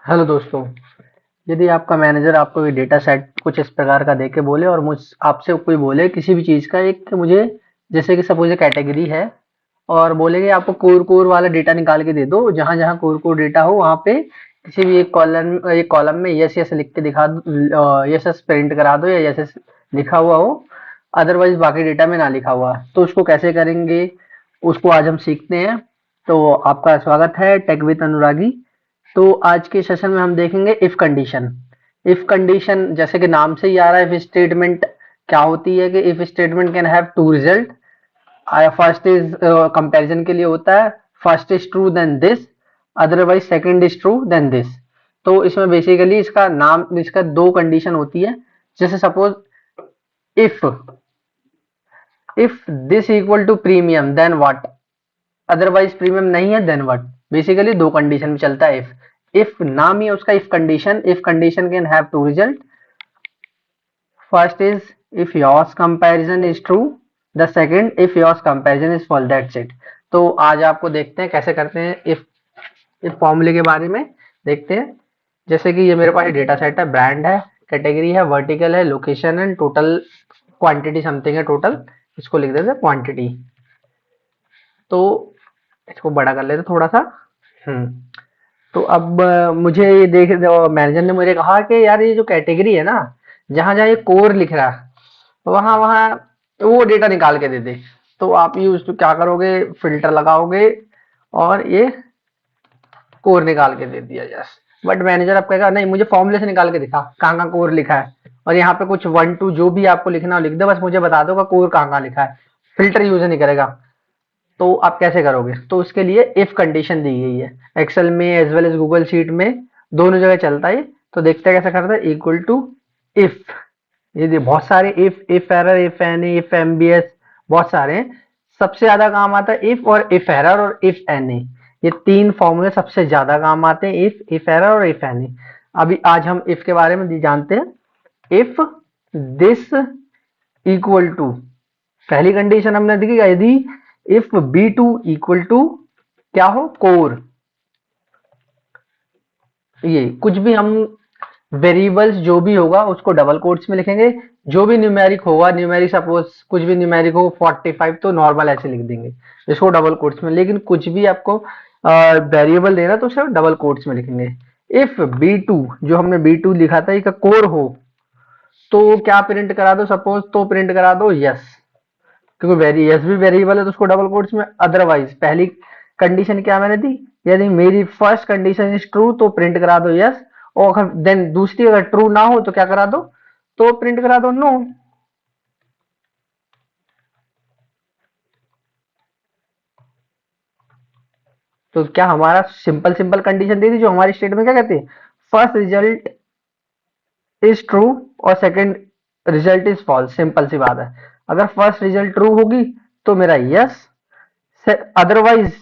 Hello दोस्तों। यदि आपका मैनेजर आपको ये डेटा सेट कुछ इस प्रकार का दे के बोले और मुझ आपसे कोई बोले किसी भी चीज़ का एक कि मुझे जैसे कि सपोज कैटेगरी है और बोले कि आपको कोर कोर वाला डेटा निकाल के दे दो, जहाँ जहाँ कोर कोर डेटा हो वहाँ पे किसी भी एक कॉलम में यस यस लिख के दिखा दो, यस यस प्रिंट करा दो या यस यस लिखा हुआ हो, अदरवाइज बाकी डेटा में ना लिखा हुआ। तो उसको कैसे करेंगे, उसको आज हम सीखते हैं। तो आपका स्वागत है टेक विद अनुरागी। तो आज के सेशन में हम देखेंगे इफ कंडीशन। इफ कंडीशन जैसे कि नाम से ही आ रहा है, इफ स्टेटमेंट क्या होती है कि if statement can have two result. First is comparison के लिए होता है, first is true then this, otherwise second is true then this. तो इसमें बेसिकली इसका दो कंडीशन होती है। जैसे suppose if if this equal to premium then what, otherwise premium नहीं है देन व्हाट। बेसिकली दो कंडीशन में चलता है इफ नाम ही है उसका if condition can have two result. First is if yours comparison is true, the second if yours comparison is false, that's it. तो आज आपको देखते हैं कैसे करते हैं इफ फॉर्मूले के बारे में देखते हैं। जैसे कि ये मेरे पास डेटा सेट है, ब्रांड है, कैटेगरी है, वर्टिकल है, लोकेशन है, टोटल क्वांटिटी समथिंग है टोटल, इसको लिख देते हैं क्वांटिटी। तो इसको बड़ा कर लेते थोड़ा सा। तो अब मुझे ये देख मैनेजर ने मुझे कहा कि यार ये जो कैटेगरी है ना, जहां जहां ये कोर लिख रहा है वहां वहां वो डेटा निकाल के दे दे। तो आप यूज तो क्या करोगे, फिल्टर लगाओगे और ये कोर निकाल के दे दिया जस्ट। बट मैनेजर अब कहेगा नहीं, मुझे फॉर्मूले से निकाल के दिखा कहाँ कहाँ कोर लिखा है, और यहाँ पे कुछ 1 2 जो भी आपको लिखना हो लिख दो, बस मुझे बता दो कोर कहाँ कहाँ लिखा है। फिल्टर यूज नहीं करेगा। तो आप कैसे करोगे, तो उसके लिए इफ कंडीशन दी गई है एक्सेल में as well as Google sheet में, दोनों जगह चलता है। तो देखते हैं कैसे करता है। इक्वल टू इफ, ये बहुत सारे if error, if N, if MBS, बहुत सारे हैं। सबसे ज्यादा काम आता है इफ और इफ एरर और इफ एन ए, ये तीन फॉर्मूले सबसे ज्यादा काम आते हैं, इफ एरर और इफ एन ए। अभी आज हम इफ के बारे में जानते हैं। इफ दिस इक्वल टू, पहली कंडीशन हमने देखी यदि if B two equal to क्या हो, कोर। ये कुछ भी हम वेरिएबल्स जो भी होगा उसको डबल कोट्स में लिखेंगे। जो भी न्यूमेरिक होगा, न्यूमेरिक सपोज कुछ भी न्यूमेरिक हो 45, तो नॉर्मल ऐसे लिख देंगे इसको डबल कोट्स में। लेकिन कुछ भी आपको वेरिएबल देना तो सिर्फ डबल कोट्स में लिखेंगे। इफ बी टू, जो हमने बी टू लिखा था इसका कोर हो, तो क्या प्रिंट करा दो, सपोज तो प्रिंट करा दो यस, क्योंकि यस भी वेरिएबल है तो उसको डबल कोट्स में। अदरवाइज पहली कंडीशन क्या मैंने दी, यदि मेरी फर्स्ट कंडीशन इज ट्रू तो प्रिंट करा दो यस, और अगर देन दूसरी अगर ट्रू ना हो तो क्या करा दो, तो प्रिंट करा दो नो। तो क्या हमारा सिंपल सिंपल कंडीशन दे दी जो हमारी स्टेटमेंट क्या कहती है, फर्स्ट रिजल्ट इज ट्रू और second result is false. Simple सी बात है। अगर फर्स्ट रिजल्ट ट्रू होगी तो मेरा यस, अदरवाइज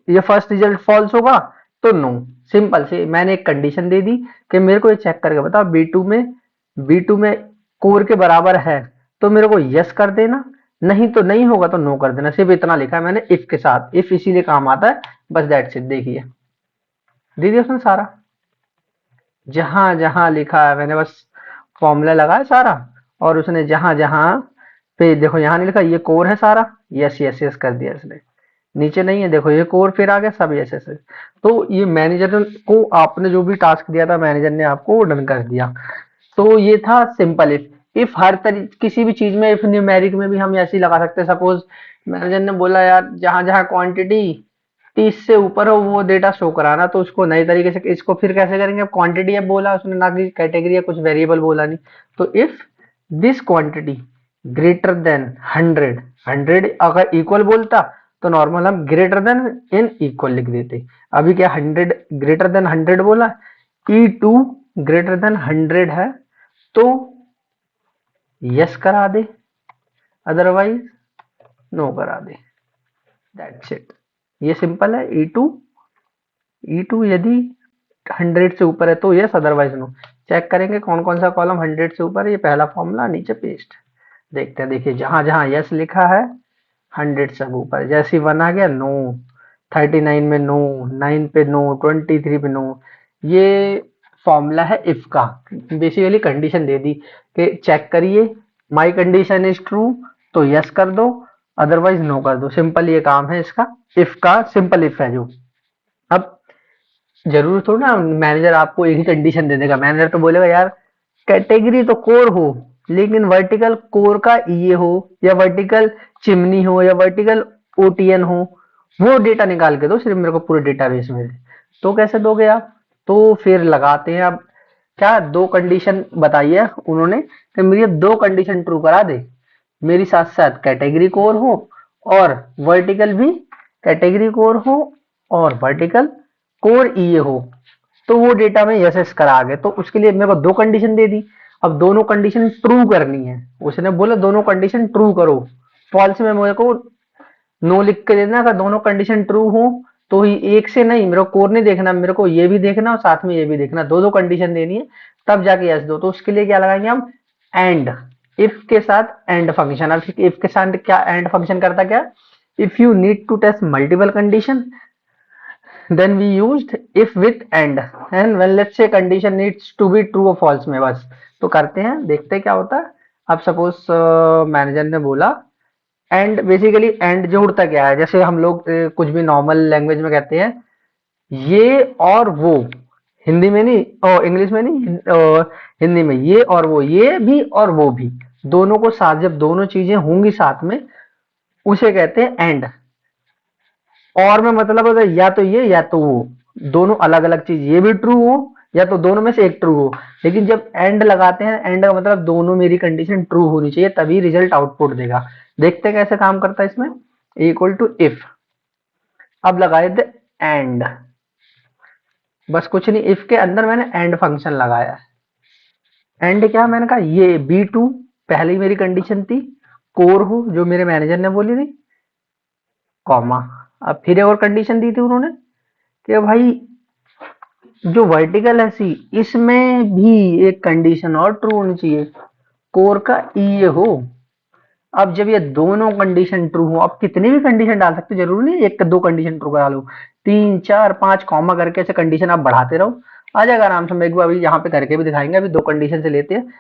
ये फर्स्ट रिजल्ट फॉल्स होगा तो नो। सिंपल से मैंने एक कंडीशन दे दी कि मेरे को ये चेक करके बता बी टू में कोर के बराबर है तो मेरे को यस कर देना, नहीं तो नहीं होगा तो नो कर देना। सिर्फ इतना लिखा है मैंने इफ के साथ, इफ इसीलिए काम आता है, बस दैट्स इट। देखिए दे दिया उसने सारा, जहां जहां लिखा है मैंने बस फॉर्मूला लगाया सारा, और उसने जहां जहां पे देखो यहाँ नहीं लिखा ये कोर है सारा, यस यस यस कर दिया इसने। नीचे नहीं है देखो ये कोर, फिर आ गया सब यस यस। तो ये मैनेजर को आपने जो भी टास्क दिया था मैनेजर ने आपको डन कर दिया। तो ये था सिंपल इफ हर तरीके किसी भी चीज में, इफ न्यूमेरिक में भी हम ऐसे ही लगा सकते हैं। सपोज मैनेजर ने बोला यार जहां जहां क्वांटिटी 30 से ऊपर हो वो डेटा शो कराना, तो उसको नए तरीके से इसको फिर कैसे करेंगे। अब क्वांटिटी अब बोला उसने, ना कि कैटेगरी या कुछ वेरिएबल बोला नहीं। तो if this quantity greater than 100, 100 अगर इक्वल बोलता तो नॉर्मल हम ग्रेटर देन इन इक्वल लिख देते। अभी क्या 100 ग्रेटर देन 100 बोला, E2 ग्रेटर देन 100 है तो यस करा दे, अदरवाइज नो करा दे, दैट्स इट। ये सिंपल है। ई टू यदि 100 से ऊपर है तो यस, अदरवाइज नो। चेक करेंगे कौन कौन सा कॉलम 100 से ऊपर है, ये पहला फॉर्मूला नीचे पेस्ट। देखते हैं, देखिए जहां जहां यस लिखा है 100 से ऊपर, जैसे 1 आ गया नो, 39 में नो, 9 पे नो, 23 पे नो। ये फॉर्मूला है इफ का। बेसिकली कंडीशन दे दी कि चेक करिए माई कंडीशन इज ट्रू तो यस कर दो, अदरवाइज नो कर दो। सिंपल ये काम है इसका, इफ का सिंपल इफ है जो। अब जरूर थोड़ा ना मैनेजर आपको एक ही कंडीशन दे देगा, मैनेजर तो बोलेगा यार कैटेगरी तो कोर हो, लेकिन वर्टिकल कोर का ये हो, या वर्टिकल चिमनी हो, या वर्टिकल ओटीएन हो, वो डेटा निकाल के दो सिर्फ मेरे को पूरे डेटाबेस में। तो कैसे दोगे आप? तो फिर लगाते हैं अब क्या, दो कंडीशन बताइए उन्होंने कि मेरी दो कंडीशन ट्रू करा दे, मेरी साथ साथ कैटेगरी कोर हो और वर्टिकल भी कैटेगरी कोर हो और वर्टिकल कोर ईए हो, तो वो डेटा में यस यस करा गए। तो उसके लिए मेरे को दो कंडीशन दे दी, अब दोनों कंडीशन ट्रू करनी है। उसने बोला दोनों कंडीशन ट्रू करो, फॉल्स में मेरे को नो लिख के देना। अगर दोनों कंडीशन ट्रू हो तो ही, एक से नहीं, मेरे को कोर नहीं देखना, मेरे को ये भी देखना और साथ में ये भी देखना, दो दो कंडीशन देनी है तब जाके यस दो। तो उसके लिए क्या लगाएंगे हम, एंड, इफ के साथ एंड फंक्शन। अब इफ के साथ क्या एंड फंक्शन करता क्या, if you need to test multiple condition then we used if with and when let's say condition needs to be true or false में बस। तो करते हैं, देखते हैं क्या होता है। अब सपोज मैनेजर ने बोला एंड, बेसिकली एंड जोड़ता क्या है, जैसे हम लोग कुछ भी नॉर्मल लैंग्वेज में कहते हैं ये और वो, हिंदी में नहीं और इंग्लिश में नहीं, हिंदी में ये और वो, ये भी और वो भी, दोनों को साथ, जब दोनों चीजें होंगी साथ में उसे कहते हैं एंड। और में मतलब होता है या तो ये या तो वो, दोनों अलग अलग चीज, ये भी ट्रू हो या तो दोनों में से एक ट्रू हो। लेकिन जब एंड लगाते हैं, एंड का मतलब दोनों मेरी कंडीशन ट्रू होनी चाहिए तभी रिजल्ट आउटपुट देगा। देखते हैं कैसे काम करता है इसमें। इक्वल टू इफ, अब लगाए थे एंड, बस कुछ नहीं, इफ के अंदर मैंने एंड फंक्शन लगाया। एंड क्या मैंने कहा, ये बी टू पहली मेरी कंडीशन थी, कोर हो जो मेरे मैनेजर ने बोली थी, कॉमा। अब फिर एक और कंडीशन दी थी उन्होंने कि भाई जो वर्टिकल है सी, इसमें भी एक कंडीशन और ट्रू होनी चाहिए, कोर का ई हो। अब जब ये दोनों कंडीशन ट्रू हो, अब कितनी भी कंडीशन डाल सकते, जरूरी नहीं एक दो कंडीशन ट्रू करा लो, तीन चार पांच कॉमा करके ऐसे कंडीशन आप बढ़ाते रहो, आ जाएगा आराम से। मेरे को अभी यहाँ पे करके भी दिखाएंगे, अभी दो कंडीशन से लेते हैं।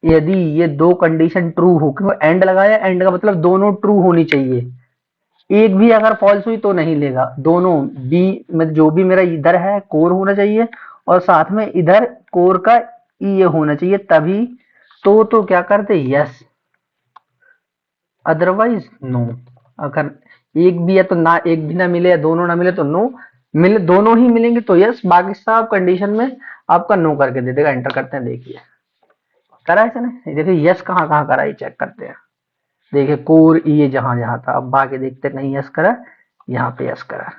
यदि ये दो कंडीशन ट्रू हो, क्योंकि एंड लगाया, एंड का मतलब दोनों ट्रू होनी चाहिए, एक भी अगर फॉल्स हुई तो नहीं लेगा, दोनों बी में जो भी मेरा इधर है कोर होना चाहिए और साथ में इधर कोर का ये होना चाहिए तभी। तो क्या करते, यस, अदरवाइज नो। अगर एक भी है तो ना, एक भी ना मिले या दोनों ना मिले तो नो, मिले दोनों ही मिलेंगे तो यस, बाकी सब कंडीशन में आपका नो करके दे देगा। एंटर करते हैं, देखिए करा है इसने, देखिए यस कहाँ कहाँ करा है चेक करते हैं। देखिए कोर ये जहां जहां था, अब बाकी देखते नहीं यस करा, यहाँ पे यस करा,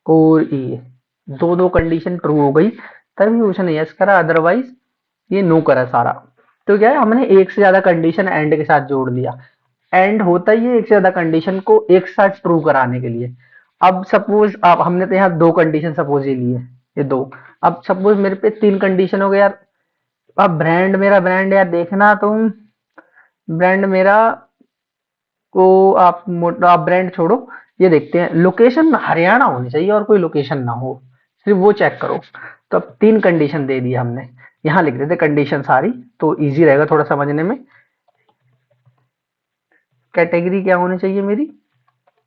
कोर ई, दो दो कंडीशन ट्रू हो गई तभी उसने यस करा, अदरवाइज ये नो करा सारा। तो क्या है, हमने एक से ज्यादा कंडीशन एंड के साथ जोड़ लिया। एंड होता ही है एक से ज्यादा कंडीशन को एक साथ ट्रू कराने के लिए। अब सपोज आप, हमने तो यहाँ दो कंडीशन सपोज ये लिए, ये दो। अब सपोज मेरे पे तीन कंडीशन हो गए यार। अब ब्रांड, मेरा ब्रांड यार देखना तुम, ब्रांड मेरा को आप ब्रांड छोड़ो, ये देखते हैं लोकेशन हरियाणा होनी चाहिए और कोई लोकेशन ना हो, सिर्फ वो चेक करो। तो अब तीन कंडीशन दे दी हमने, यहाँ लिख देते कंडीशन सारी, तो इजी रहेगा थोड़ा समझने में। कैटेगरी क्या होनी चाहिए मेरी,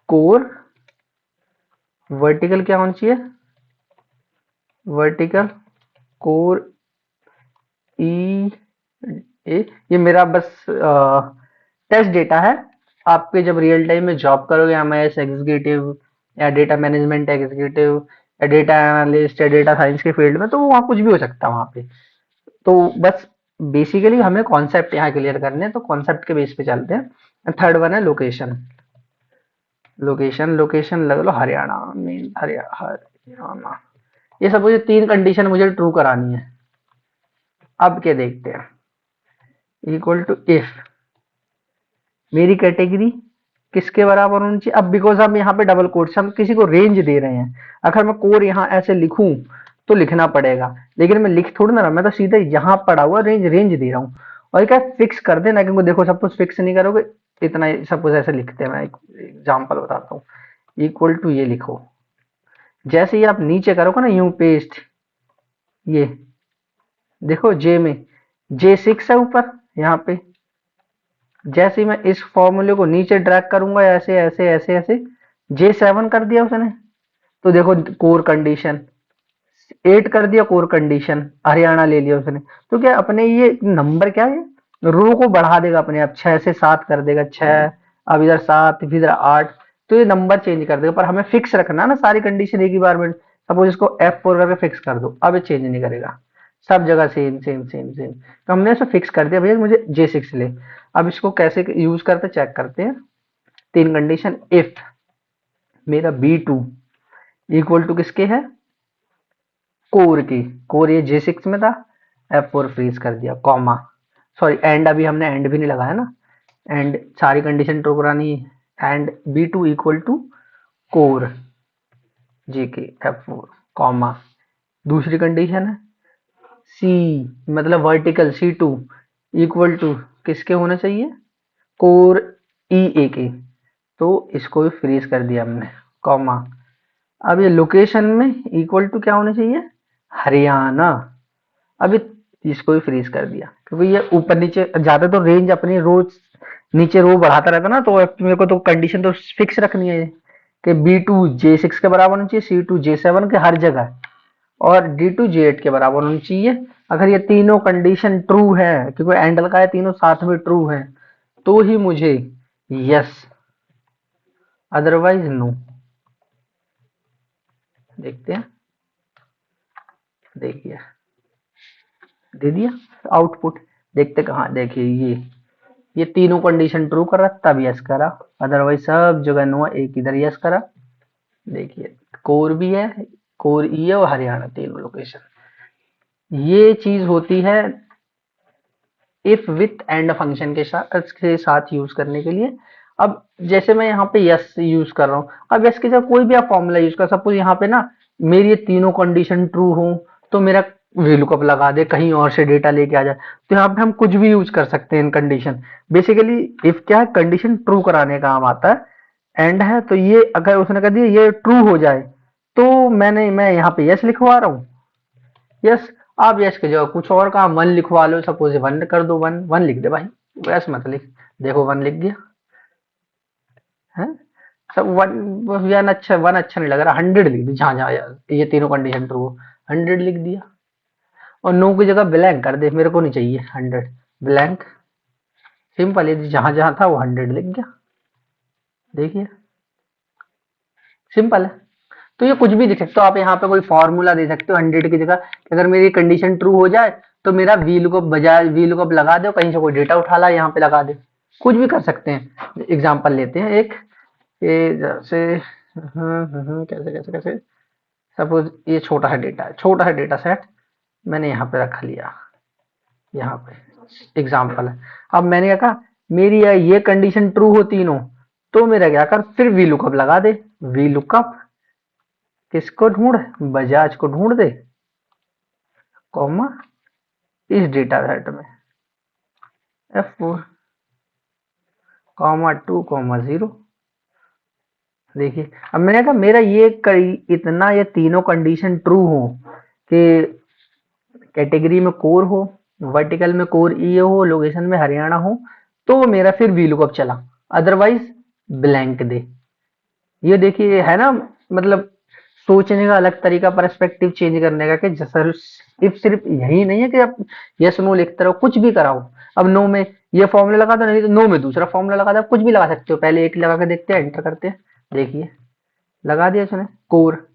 कोर, वर्टिकल क्या होनी चाहिए, वर्टिकल कोर ई ए। ये मेरा बस टेस्ट डेटा है, आपके जब रियल टाइम में जॉब करोगे, एमआईएस एग्जीक्यूटिव या डेटा मैनेजमेंट एग्जीक्यूटिव या डेटा एनालिस्ट या डेटा साइंस के फील्ड में, तो वहाँ कुछ भी हो सकता है वहाँ पे। तो बस बेसिकली हमें कॉन्सेप्ट यहाँ क्लियर करने हैं, तो कॉन्सेप्ट के बेस पे चलते हैं। थर्ड वन है लोकेशन। लोकेशन, लोकेशन लग लो हरियाणा, मेन हरियाणा। ये सब मुझे तीन कंडीशन मुझे ट्रू करानी है। अब क्या देखते हैं, इक्वल टू इफ मेरी कैटेगरी किसके बराबर होनी चाहिए। अब बिकॉज हम यहाँ पे डबल कोट्स, हम किसी को रेंज दे रहे हैं, अगर मैं कोर यहाँ ऐसे लिखूं तो लिखना पड़ेगा, लेकिन मैं लिख थोड़ी ना रहा, मैं तो सीधा यहाँ पड़ा हुआ रेंज रेंज दे रहा हूँ। और क्या फिक्स कर देना, क्योंकि देखो सपोज फिक्स नहीं करोगे, इतना सपोज ऐसे लिखते हैं, मैं एक एग्जाम्पल बताता हूँ। इक्वल टू ये लिखो, जैसे ही आप नीचे करोगे ना यूं पेस्ट, ये देखो जे में J6 है ऊपर यहाँ पे। जैसे ही मैं इस फॉर्मूले को नीचे ड्रैग करूंगा ऐसे ऐसे ऐसे ऐसे, J7 कर दिया उसने, तो देखो कोर कंडीशन 8 कर दिया, कोर कंडीशन हरियाणा ले लिया उसने। तो क्या अपने ये नंबर क्या है, रो को बढ़ा देगा अपने आप, 6 से 7 कर देगा, 6 अब इधर 7 फिर इधर 8, तो ये नंबर चेंज कर देगा। पर हमें फिक्स रखना ना सारी कंडीशन एक ही बार में। सपोज इसको F4 करके फिक्स कर दो, अब ये चेंज नहीं करेगा, सब जगह सेम सेम सेम सेम। तो हमने इसे फिक्स कर दिया भैया मुझे J6 ले। अब इसको कैसे यूज करते चेक करते हैं। तीन कंडीशन, इफ मेरा B2 इक्वल टू किसके है, कोर की, कोर ये J6 में था, F4 फ्रीज कर दिया, कॉमा, सॉरी एंड, अभी हमने एंड भी नहीं लगाया ना, एंड सारी कंडीशन ट्रू करानी, एंड B2 इक्वल टू कोर जी के F4, कॉमा, दूसरी कंडीशन है सी, मतलब वर्टिकल C2 इक्वल टू किसके होना चाहिए, कोर EA के, तो इसको भी फ्रीज कर दिया हमने, कॉमा। अब ये लोकेशन में इक्वल टू क्या होना चाहिए, हरियाणा। अभी इसको भी फ्रीज कर दिया, क्योंकि ये ऊपर नीचे ज्यादा तो रेंज अपनी रोज नीचे रो बढ़ाता रहता ना, तो मेरे को तो कंडीशन तो फिक्स रखनी है कि B2 J6 के बराबर होना चाहिए, C2 J7 के हर जगह, और D2 J8 के बराबर होनी चाहिए। अगर ये तीनों कंडीशन ट्रू है, क्योंकि एंडल का है, तीनों साथ में ट्रू है, तो ही मुझे यस, अदरवाइज नो। देखते हैं, देखिए दे दिया आउटपुट। देखते कहाँ, देखिए ये तीनों कंडीशन ट्रू करा तब यस करा, अदरवाइज सब जगह नो, एक इधर यस करा। देखिए कोर भी है, कोर ई है और हरियाणा, तीनों लोकेशन। ये चीज होती है इफ विथ एंड फंक्शन के साथ यूज करने के लिए। अब जैसे मैं यहाँ पे यस यूज कर रहा हूँ, अब यस के साथ कोई भी आप फॉर्मूला यूज कर, सपोज यहाँ पे ना मेरी ये तीनों कंडीशन ट्रू हो, तो मेरा VLOOKUP लगा दे, कहीं और से डेटा लेके आ जाए, तो यहाँ पे हम कुछ भी यूज कर सकते हैं इन कंडीशन। बेसिकली इफ क्या है, कंडीशन ट्रू कराने का काम आता है। एंड है तो ये अगर उसने कह दिया ये ट्रू हो जाए, तो मैं यहाँ पे यस लिखवा रहा हूँ, यस। आप यस के जगह कुछ और काम, वन लिखवा लो, सपोज वन कर दो, वन वन लिख दे भाई, यस मत लिख, देखो वन लिख दिया है, सब वन, वन अच्छा नहीं लग रहा, 100 लिख दी, जहाँ जहाँ ये तीनों कंडीशन ट्रू हो, 100 लिख दिया। और नो की जगह ब्लैंक कर दे, मेरे को नहीं चाहिए 100, ब्लैंक, सिंपल, ये जहां जहां था वो 100 लिख गया। देखिए सिंपल है। तो ये कुछ भी लिख सकते हो आप, यहाँ पे कोई फॉर्मूला दे सकते हो 100 की जगह, कि अगर मेरी कंडीशन ट्रू हो जाए तो मेरा VLOOKUP बजाय VLOOKUP लगा दो, कहीं से कोई डेटा उठा ला यहाँ पे लगा दे, कुछ भी कर सकते हैं। एग्जाम्पल लेते हैं एक, ये जैसे कैसे कैसे कैसे, सपोज ये छोटा सा डेटा है, छोटा सा डेटा सेट मैंने यहाँ पे रख लिया, यहाँ पे एग्जाम्पल है। अब मैंने क्या कहा, मेरी ये कंडीशन ट्रू हो तीनों, तो मेरा क्या कर, फिर VLOOKUP लगा दे, VLOOKUP किसको ढूंढ, बजाज को ढूंढ दे, कॉमा, इस डेटा सेट में F4 कॉमा 2 0। देखिए अब मैंने कहा मेरा ये इतना, ये तीनों कंडीशन ट्रू हो कि कैटेगरी में कोर हो, वर्टिकल में कोर ई हो, लोकेशन में हरियाणा हो, तो मेरा फिर VLOOKUP चला, अदरवाइज ब्लैंक दे। ये देखिए है ना, मतलब सोचने का अलग तरीका, पर्सपेक्टिव चेंज करने का, कि इफ सिर्फ यही नहीं है कि आप यस नो लिखते रहो, कुछ भी कराओ। अब नो में ये फॉर्मूला लगा दो, नहीं तो नो में दूसरा फॉर्मूला लगा दो, कुछ भी लगा सकते हो। पहले एक लगा के देखते हैं, एंटर करते हैं, देखिए लगा दिया उसने कोर।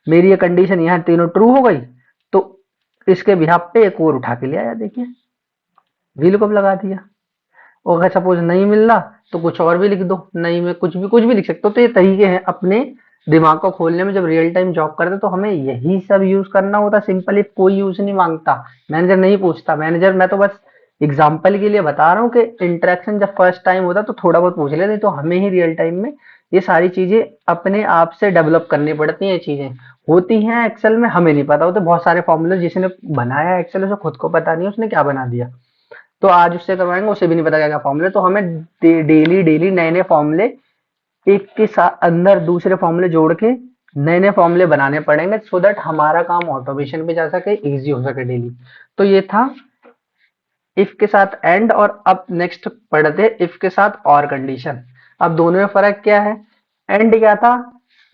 मेरी ये कंडीशन यहाँ तीनों ट्रू हो गई, तो इसके बिहाफ पे एक और उठा के ले आया, देखिए VLOOKUP लगा दिया। और अगर सपोज नहीं मिल रहा तो कुछ और भी लिख दो, नहीं में कुछ भी लिख सकते हो। तो ये तरीके हैं अपने दिमाग को खोलने में। जब रियल टाइम जॉब करते तो हमें यही सब यूज करना होता। सिंपली कोई यूज नहीं मांगता, मैनेजर नहीं पूछता, मैनेजर मैं तो बस एग्जाम्पल के लिए बता रहा हूँ कि इंटरेक्शन जब फर्स्ट टाइम होता तो थोड़ा बहुत पूछ लेते, तो हमें ही रियल टाइम में ये सारी चीजें अपने आप से डेवलप करनी पड़ती हैं। ये चीजें होती हैं एक्सेल में, हमें नहीं पता होते बहुत सारे फॉर्मूले। जिसने बनाया एक्सेल उसे खुद को पता नहीं है उसने क्या बना दिया, तो आज उससे करवाएंगे, उसे भी नहीं पता क्या क्या फॉर्मूले। तो हमें डेली डेली नए नए फॉर्मूले एक के साथ अंदर दूसरे फॉर्मूले जोड़ के नए नए फॉर्मूले बनाने पड़ेंगे सो दैट हमारा काम ऑटोमेशन पे जा सके, इजी हो सके डेली। तो ये था इफ के साथ एंड, और अब नेक्स्ट पढ़ते इफ के साथ और कंडीशन। अब दोनों में फर्क क्या है? एंड क्या था?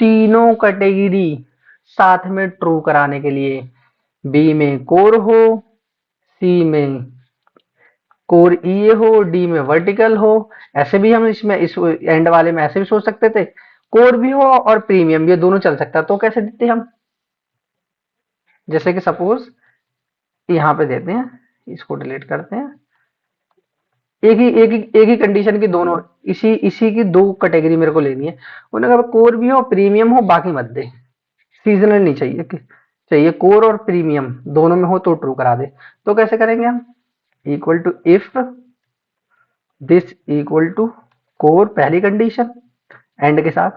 तीनों कैटेगरी साथ में ट्रू कराने के लिए, बी में कोर हो, सी में कोर ई हो, डी में वर्टिकल हो। ऐसे भी हम इसमें इस एंड वाले में ऐसे भी सोच सकते थे, कोर भी हो और प्रीमियम भी, दोनों चल सकता। तो कैसे देते हम? जैसे कि सपोज यहाँ पे देते हैं, इसको डिलीट करते हैं। एक ही कंडीशन की दोनों, इसी इसी की दो कैटेगरी मेरे को लेनी है। उन्होंने कहा कोर भी हो प्रीमियम हो, बाकी मत दे, सीजनल नहीं चाहिए चाहिए कोर और प्रीमियम दोनों में हो तो ट्रू करा दे। तो कैसे करेंगे हम? Equal to if this equal to core पहली कंडीशन एंड के साथ,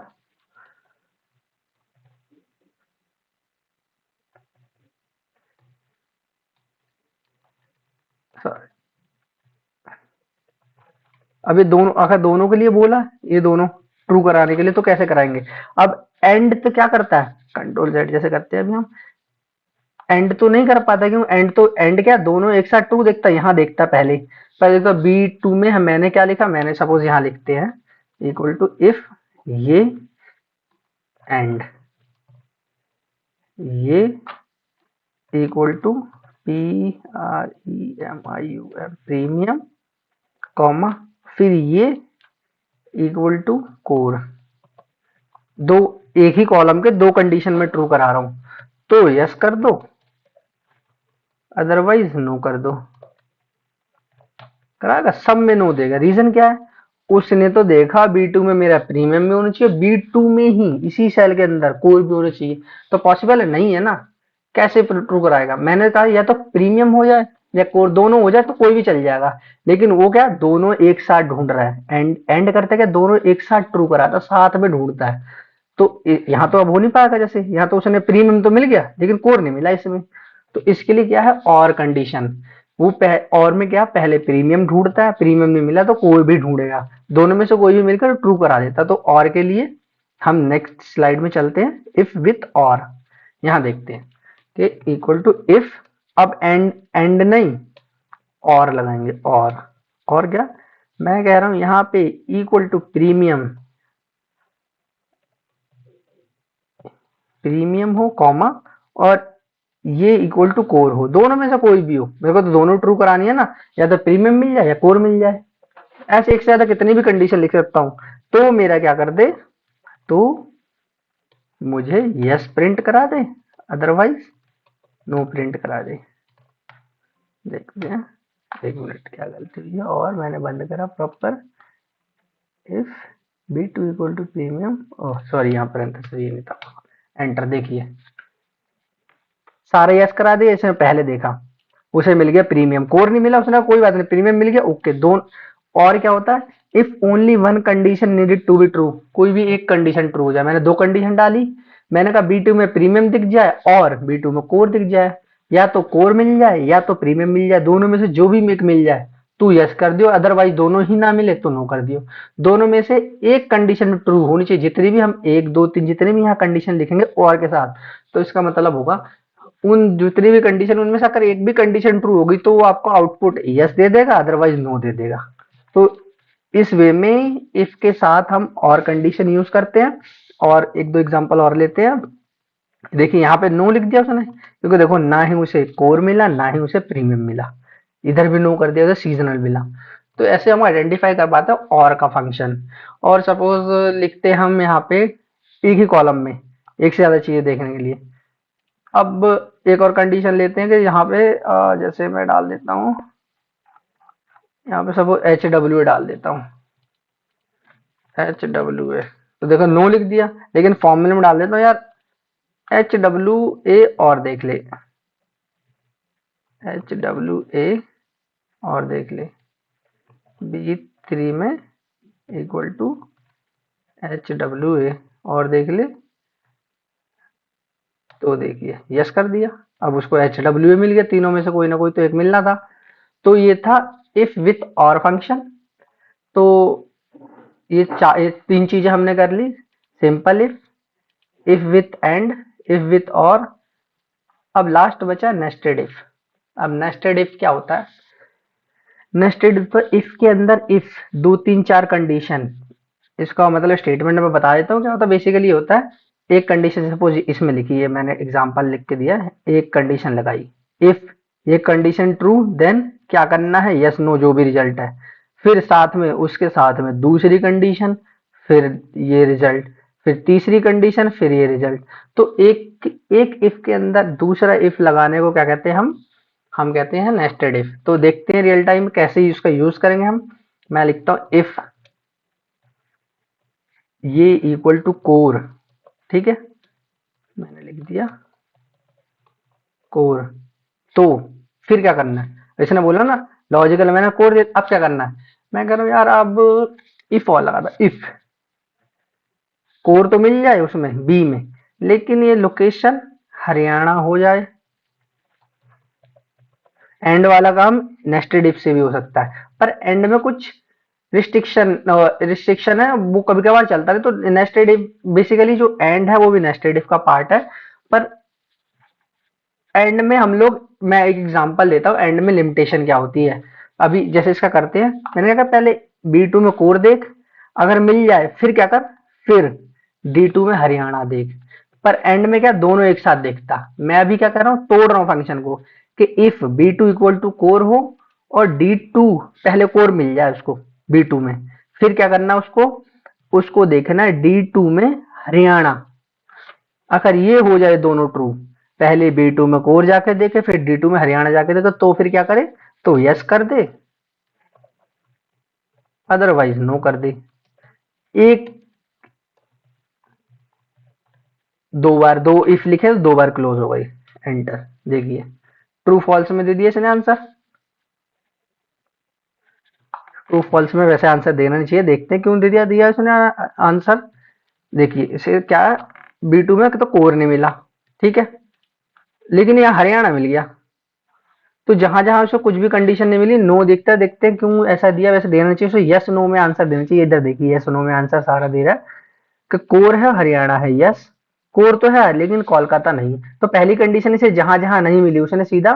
अब ये दोनों अगर दोनों के लिए बोला, ये दोनों ट्रू कराने के लिए, तो कैसे कराएंगे? अब एंड तो क्या करता है, कंट्रोल जेड जैसे करते हैं अभी हम, एंड तो नहीं कर पाता। क्यों? एंड तो एंड क्या दोनों एक साथ ट्रू देखता है, यहाँ देखता पहले पहले तो बी टू में मैंने क्या लिखा, मैंने सपोज यहाँ लिखते हैं इक्वल टू इफ ये एंड ये equal to P R E M I U M premium comma फिर ये इक्वल टू कोर। दो एक ही कॉलम के दो कंडीशन में ट्रू करा रहा हूं, तो यस कर दो, अदरवाइज नो कर दो। कराएगा? सब में नो देगा। रीजन क्या है? उसने तो देखा बी टू में मेरा प्रीमियम में होना चाहिए, बी टू में ही इसी सेल के अंदर कोई भी होना चाहिए, तो पॉसिबल है नहीं है ना। कैसे ट्रू कराएगा? मैंने कहा या तो प्रीमियम हो जाए या कोर दोनों हो जाए तो कोई भी चल जाएगा, लेकिन वो क्या दोनों एक साथ ढूंढ रहा है। एंड एंड करते क्या दोनों एक साथ ट्रू कराता, साथ में ढूंढता है। तो यहाँ तो अब हो नहीं पाएगा, जैसे यहाँ तो उसने प्रीमियम तो मिल गया लेकिन कोर नहीं मिला इसमें। तो इसके लिए क्या है और कंडीशन, वो और में क्या पहले प्रीमियम ढूंढता है, प्रीमियम नहीं मिला तो कोई भी ढूंढेगा, दोनों में से कोई भी मिलकर ट्रू करा देता। तो और के लिए हम नेक्स्ट स्लाइड में चलते हैं, इफ विथ और। यहाँ देखते हैं कि इक्वल टू इफ, अब एंड एंड नहीं और लगाएंगे, और क्या मैं कह रहा हूं यहाँ पे इक्वल टू प्रीमियम, प्रीमियम हो कॉमा और ये इक्वल टू कोर हो, दोनों में से कोई भी हो। मेरे को तो दोनों ट्रू करानी है ना, या तो प्रीमियम मिल जाए या कोर मिल जाए। ऐसे एक से ज्यादा कितनी भी कंडीशन लिख सकता हूं। तो मेरा क्या कर दे, तो मुझे यस प्रिंट करा दे, अदरवाइज नो प्रिंट करा दे। देखते हैं, एक मिनट क्या गलती हुई है, और मैंने बंद करा proper if B two equal to premium, oh sorry यहाँ पर ये नहीं था, एंटर। देखिए सारे यस करा दिए, इसने पहले देखा उसे मिल गया प्रीमियम, कोर नहीं मिला उसने कोई बात नहीं, प्रीमियम मिल गया ओके दोनों। और क्या होता है, if only one condition needed to be true, कोई भी एक कंडीशन ट्रू हो जाए। मैंने दो कंडीशन डाली, मैंने कहा बी टू में प्रीमियम दिख जाए और बी टू में कोर दिख जाए, या तो कोर मिल जाए या तो प्रीमियम मिल जाए, दोनों में से जो भी एक मिल जाए तू यस कर दियो, अदरवाइज दोनों ही ना मिले तो नो कर दियो। दोनों में से एक कंडीशन में ट्रू होनी चाहिए, जितनी भी हम एक दो तीन जितने भी यहाँ कंडीशन लिखेंगे और के साथ, तो इसका मतलब होगा उन जितनी भी कंडीशन उनमें से अगर एक भी कंडीशन ट्रू होगी तो वो आपको आउटपुट यस दे देगा, अदरवाइज नो दे देगा। तो इस वे में इफ के साथ हम और कंडीशन यूज करते हैं, और एक दो एग्जांपल और लेते हैं। देखिए यहाँ पे नो लिख दिया उसने, क्योंकि देखो ना ही उसे कोर मिला ना ही उसे प्रीमियम मिला, इधर भी नो कर दिया, उसे सीजनल मिला। तो ऐसे हम आइडेंटिफाई कर पाते हैं और का फंक्शन। और सपोज लिखते हैं हम यहाँ पे एक ही कॉलम में एक से ज्यादा चीजें देखने के लिए। अब एक और कंडीशन लेते हैं कि यहाँ पे जैसे मैं डाल देता हूँ, यहाँ पे सपोज एच डब्ल्यू ए डाल देता हूँ, एच डब्ल्यू ए। तो देखो नो लिख दिया, लेकिन फॉर्मूले में डाल देता हूँ यार एच डब्ल्यू ए, और देख ले एच डब्ल्यू ए, और देख ले बी थ्री में equal to H W A, और देख ले। तो देखिए यस कर दिया, अब उसको एच डब्ल्यू ए मिल गया, तीनों में से कोई ना कोई तो एक मिलना था। तो ये था इफ विथ और फंक्शन। तो ये तीन चीजें हमने कर ली, simple if, if with and, if with और, अब लास्ट बचा नेस्टेड इफ। अब नेस्टेड इफ क्या होता है? नेस्टेड इफ, इफ के अंदर इफ दो तीन चार कंडीशन, इसका मतलब स्टेटमेंट में बता देता हूँ क्या होता है। बेसिकली होता है, एक कंडीशन सपोज इसमें लिखी है, मैंने एग्जांपल लिख के दिया है, एक कंडीशन लगाई, इफ ये कंडीशन ट्रू देन क्या करना है, यस नो जो भी रिजल्ट है, फिर साथ में उसके साथ में दूसरी कंडीशन, फिर ये रिजल्ट, फिर तीसरी कंडीशन, फिर ये रिजल्ट। तो एक एक इफ के अंदर दूसरा इफ लगाने को क्या कहते हैं हम कहते हैं नेस्टेड इफ। तो देखते हैं रियल टाइम कैसे इसका यूज करेंगे हम। मैं लिखता हूं इफ ये इक्वल टू कोर, ठीक है, मैंने लिख दिया कोर। तो फिर क्या करना है, इसने बोला ना लॉजिकल, मैंने कोर दे, अब क्या करना है, मैं कह रहा हूँ यार अब इफ और लगा था, इफ कोर तो मिल जाए उसमें बी में, लेकिन ये लोकेशन हरियाणा हो जाए। एंड वाला काम नेस्टेड इफ से भी हो सकता है, पर एंड में कुछ रिस्ट्रिक्शन रिस्ट्रिक्शन है, वो कभी कभार चलता है। तो नेस्टेड इफ बेसिकली जो एंड है वो भी नेस्टेड इफ का पार्ट है, पर एंड में हम लोग, मैं एक एग्जांपल देता हूँ एंड में लिमिटेशन क्या होती है। अभी जैसे इसका करते हैं, मैंने कहा पहले B2 में कोर देख, अगर मिल जाए फिर क्या कर, फिर D2 में हरियाणा देख। पर एंड में क्या दोनों एक साथ देखता, मैं अभी क्या कर रहा हूँ, तोड़ रहा हूँ फंक्शन को, कि if B2 equal to core हो और D2 पहले कोर मिल जाए उसको B2 में, फिर क्या करना उसको, उसको देखना है D2 में हरियाणा। अगर ये हो जाए दोनों ट्रू, पहले B2 में कोर जाके देखे फिर D2 में हरियाणा जाके देखे, तो फिर क्या करे, तो यस कर दे, अदरवाइज नो कर दे। एक दो बार दो इफ लिखे तो दो बार क्लोज हो गई, एंटर। देखिए ट्रू फॉल्स में दे दिया इसने आंसर। ट्रू फॉल्स में वैसे आंसर देना नहीं चाहिए, देखते हैं क्यों दे दिया दिया इसने आंसर। देखिए इसे क्या, B2 में तो कोर नहीं मिला, ठीक है, लेकिन यहाँ हरियाणा मिल गया। तो जहां जहां उसको कुछ भी कंडीशन नहीं मिली, नो दिखता है, देखते हैं क्यों ऐसा दिया, वैसे देना चाहिए उसे यस नो में आंसर देना चाहिए। इधर देखिए यस नो में आंसर सारा दे रहा है कि कोर है हरियाणा है, यस कोर तो है लेकिन कोलकाता नहीं। तो पहली कंडीशन इसे जहां जहां नहीं मिली उसने सीधा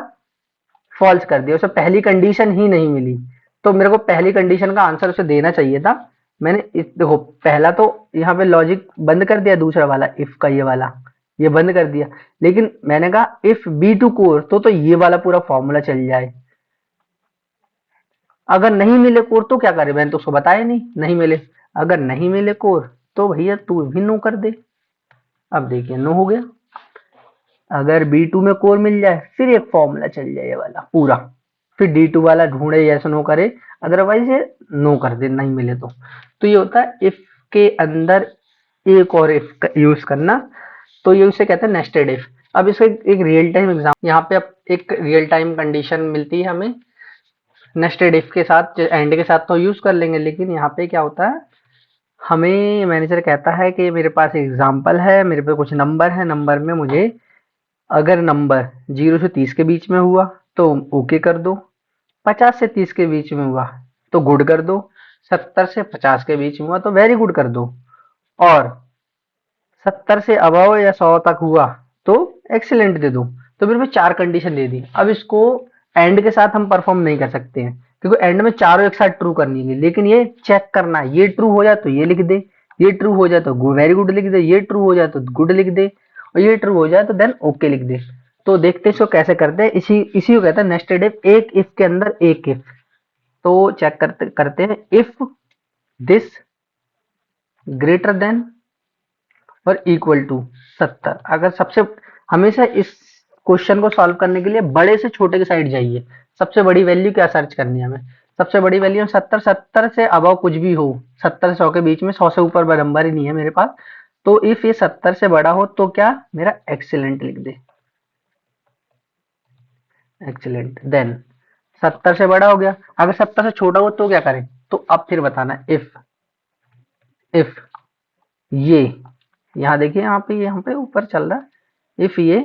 फॉल्स कर दिया, उसे पहली कंडीशन ही नहीं मिली। तो मेरे को पहली कंडीशन का आंसर उसे देना चाहिए था। मैंने देखो पहला तो यहाँ पे लॉजिक बंद कर दिया, दूसरा वाला इफ का ये वाला ये बंद कर दिया, लेकिन मैंने कहा इफ B2 कोर तो ये वाला पूरा फॉर्मूला चल जाए। अगर नहीं मिले कोर तो क्या करे, मैंने तो उसको बताया नहीं, नहीं मिले, अगर नहीं मिले कोर तो भैया तू भी नो कर दे। अब देखिए नो हो गया। अगर B2 में कोर मिल जाए फिर एक फॉर्मूला चल जाए ये वाला पूरा, फिर D2 वाला ढूंढे यस नो करे, अदरवाइज ये नो कर दे नहीं मिले तो ये होता है इफ के अंदर एक और इफ यूज करना। तो ये उसे कहते हैं नेस्टेड इफ। अब इसका एक रियल टाइम एग्जाम, यहाँ पे अब एक रियल टाइम कंडीशन मिलती है हमें नेस्टेड इफ के साथ, एंड के साथ तो यूज कर लेंगे, लेकिन यहाँ पे क्या होता है, हमें मैनेजर कहता है कि मेरे पास एग्जाम्पल है, मेरे पे कुछ नंबर है, नंबर में मुझे अगर नंबर 0 से 30 के बीच में हुआ तो ओके कर दो, 50 से 30 के बीच में हुआ तो गुड कर दो, 70 से 50 के बीच में हुआ तो वेरी गुड कर दो, और 70 से अबव या 100 तक हुआ तो एक्सीलेंट दे दो। तो मेरे पे चार कंडीशन दे दी। अब इसको एंड के साथ हम परफॉर्म नहीं कर सकते हैं, क्योंकि एंड में चारों एक साथ ट्रू करनी है, लेकिन ये चेक करना है, ये ट्रू हो जाए तो ये लिख दे, ये ट्रू हो जाए तो वेरी गुड लिख दे, ये ट्रू हो जाए तो गुड लिख दे, और ये ट्रू हो जाए तो देन ओके लिख दे। तो देखते हैं इसको कैसे करते हैं, इसी इसी को कहते हैं नेस्टेड इफ, एक इफ के अंदर एक इफ। तो चेक करते हैं, इफ दिस ग्रेटर देन और इक्वल टू 70। अगर सबसे, हमेशा इस क्वेश्चन को सॉल्व करने के लिए बड़े से छोटे की साइड जाइए। सबसे बड़ी वैल्यू क्या सर्च करनी है हमें, सबसे बड़ी वैल्यू 70, 70 से अबव कुछ भी हो, 70 से 100 के बीच में, 100 से ऊपर नंबर ही नहीं है मेरे पास। तो इफ ये 70 से बड़ा हो तो क्या, मेरा एक्सीलेंट लिख दे, एक्सीलेंट। देन 70 से बड़ा हो गया, अगर 70 से छोटा हो तो क्या करें, तो अब फिर बताना इफ, इफ ये यहाँ देखिए, यहाँ पे ऊपर चल रहा है इफ ये,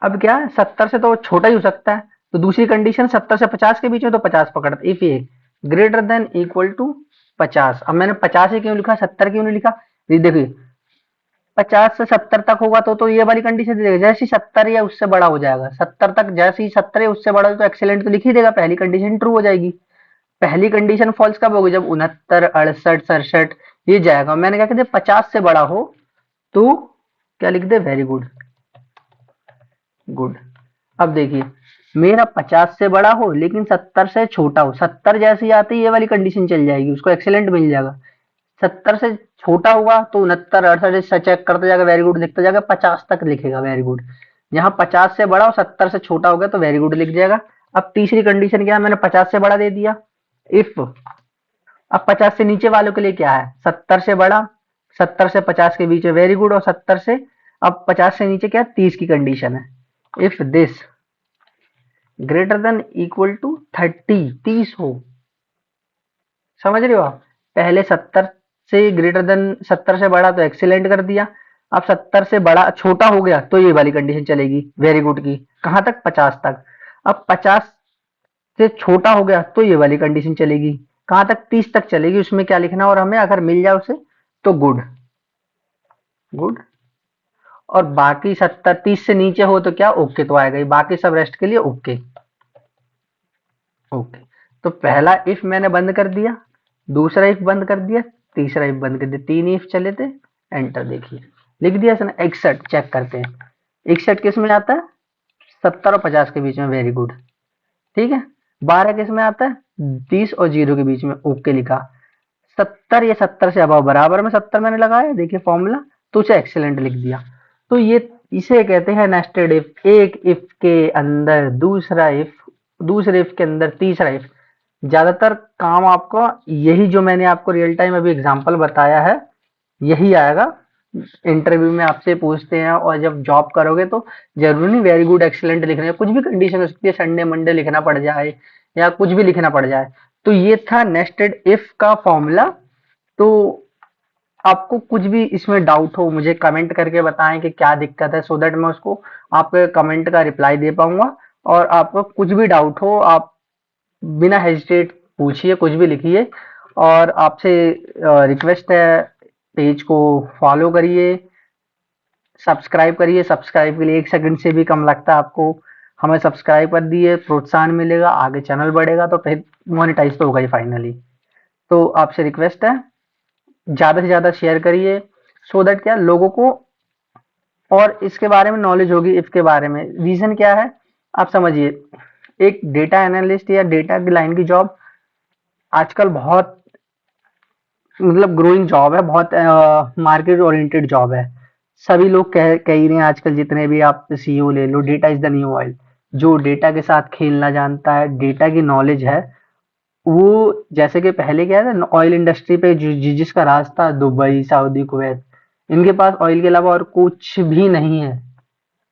अब क्या है 70 से तो छोटा ही हो सकता है, तो दूसरी कंडीशन 70 से 50 के बीच में तो 50 पकड़ता, इफ ये ग्रेटर देन इक्वल टू 50। अब मैंने 50 ही क्यों लिखा, 70 क्यों नहीं लिखा, ये देखिए 50 से 70 तक होगा तो ये वाली कंडीशन दे देगा। जैसे ही 70 या उससे बड़ा हो जाएगा, 70 तक, जैसे ही 70 या उससे बड़ा हो तो एक्सीलेंट तो लिख ही देगा, पहली कंडीशन ट्रू हो जाएगी। पहली कंडीशन फॉल्स कब होगी? जब 69, 68, 67 ये जाएगा। मैंने क्या कहते 50 से बड़ा हो तो क्या लिख दे? Very good, good. अब देखिए मेरा 50 से बड़ा हो लेकिन 70 से छोटा हो, 70 जैसे ही आती है ये वाली कंडीशन चल जाएगी, उसको एक्सीलेंट मिल जाएगा। 70 से छोटा हुआ तो 69, 68 ऐसा चेक करता जाएगा, वेरी गुड लिखता जाएगा, 50 तक लिखेगा, वेरी गुड। यहाँ 50 से बड़ा और 70 से छोटा हो गया तो वेरी गुड लिख जाएगा। अब तीसरी कंडीशन क्या है? मैंने 50 से बड़ा दे दिया, इफ। अब 50 से नीचे वालों के लिए क्या है? 70 से बड़ा, 70 से 50 के बीच में वेरी गुड, और 70 से, अब 50 से नीचे क्या है? 30 की कंडीशन है। If this greater than equal to 30, 30 हो, समझ रहे हो आप? पहले 70 से ग्रेटर देन, 70 से बड़ा तो एक्सीलेंट कर दिया। अब 70 से बड़ा छोटा हो गया तो ये वाली कंडीशन चलेगी वेरी गुड की, कहां तक? 50 तक। अब 50 से छोटा हो गया तो ये वाली कंडीशन चलेगी, कहां तक? 30 तक चलेगी। उसमें क्या लिखना? और हमें अगर मिल जाए उसे तो गुड, गुड। और बाकी 70, 30 से नीचे हो तो क्या? ओके तो आएगा ही, बाकी सब रेस्ट के लिए ओके, ओके। तो पहला इफ मैंने बंद कर दिया, दूसरा इफ बंद कर दिया, तीसरा इफ बंद कर दिया, 3 इफ चले थे। एंटर, देखिए लिख दिया इसने। 61 चेक करते हैं, 61 किस में आता है? 70 और 50 के बीच में, वेरी गुड, ठीक है। 12 किस में आता है? 30 और 0 के बीच में, ओके लिखा। 70 या 70 से अभाव बराबर में 70 मैंने लगाया, देखिए फॉर्मूला, तो उसे एक्सीलेंट लिख दिया। तो ये इसे कहते हैं नेस्टेड इफ। एक इफ के अंदर दूसरा इफ, दूसरे इफ के अंदर तीसरा इफ। ज्यादातर काम आपको यही, जो मैंने आपको रियल टाइम अभी एग्जांपल बताया है, यही आएगा। इंटरव्यू में आपसे पूछते हैं, और जब जॉब करोगे तो जरूरी नहीं वेरी गुड एक्सीलेंट लिखना है, कुछ भी कंडीशन हो सकती है, संडे मंडे लिखना पड़ जाए या कुछ भी लिखना पड़ जाए। तो ये था नेस्टेड इफ का फॉर्मूला। तो आपको कुछ भी इसमें डाउट हो मुझे कमेंट करके बताएं कि क्या दिक्कत है, सो दैट मैं उसको आपके कमेंट का रिप्लाई दे पाऊंगा। और आपको कुछ भी डाउट हो आप बिना हेजिटेट पूछिए, कुछ भी लिखिए। और आपसे रिक्वेस्ट है, पेज को फॉलो करिए, सब्सक्राइब करिए। सब्सक्राइब के लिए 1 सेकंड से भी कम लगता है आपको। हमें सब्सक्राइब कर दिए, प्रोत्साहन मिलेगा, आगे चैनल बढ़ेगा तो फिर मोनेटाइज तो होगा ही फाइनली। तो आपसे रिक्वेस्ट है, ज्यादा से ज्यादा शेयर करिए, सो दैट क्या लोगों को और इसके बारे में नॉलेज होगी। इसके बारे में रीजन क्या है आप समझिए। एक डेटा एनालिस्ट या डेटा की लाइन की जॉब आजकल बहुत, मतलब ग्रोइंग जॉब है, बहुत मार्केट ओरिएंटेड जॉब है। सभी लोग कह ही रहे हैं आजकल, जितने भी आप सीईओ ले लो, data is the new oil. जो डेटा के साथ खेलना जानता है, डेटा की नॉलेज है, वो, जैसे कि पहले क्या था ऑयल इंडस्ट्री पे जिसका राज था, दुबई, सऊदी, कुवैत, इनके पास ऑयल के अलावा और कुछ भी नहीं है,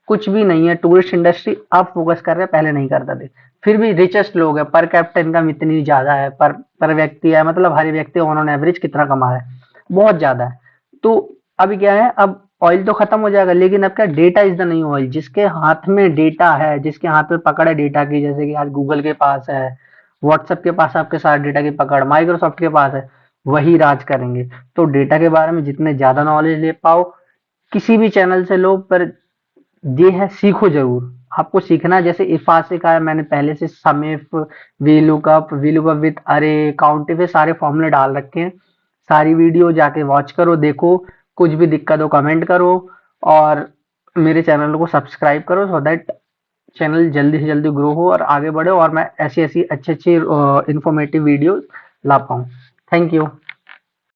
कुछ भी नहीं है। टूरिस्ट इंडस्ट्री अब फोकस कर रहे हैं, पहले नहीं करते थे। फिर भी रिचेस्ट लोग हैं, पर कैपिटा इनकम इतनी ज्यादा है, पर व्यक्ति है, मतलब हर व्यक्ति ऑन एवरेज कितना कमा रहा है, बहुत ज्यादा है। तो अभी क्या है, अब ऑयल तो खत्म हो जाएगा, लेकिन अब क्या, data is the new oil. जिसके हाथ में डेटा है, जिसके हाथ में पकड़ है डेटा की, जैसे कि आज गूगल के पास है, व्हाट्सएप के पास आपके सारे डेटा की पकड़, माइक्रोसॉफ्ट के पास है, वही राज करेंगे। तो डेटा के बारे में जितने ज्यादा नॉलेज ले पाओ, किसी भी चैनल से लो, पर ये है सीखो जरूर। आपको सीखना है, जैसे इफा सिखा है मैंने पहले से, समिफ, वी लुकअप विथ अरे, काउंटिफ, सारे फॉर्मूले डाल रखे हैं। सारी वीडियो जाके वॉच करो, देखो। कुछ भी दिक्कत हो कमेंट करो, और मेरे चैनल को सब्सक्राइब करो, सो दैट चैनल जल्दी से जल्दी ग्रो हो और आगे बढ़े, और मैं ऐसी ऐसी अच्छी अच्छी इंफॉर्मेटिव वीडियो ला पाऊँ। Thank you.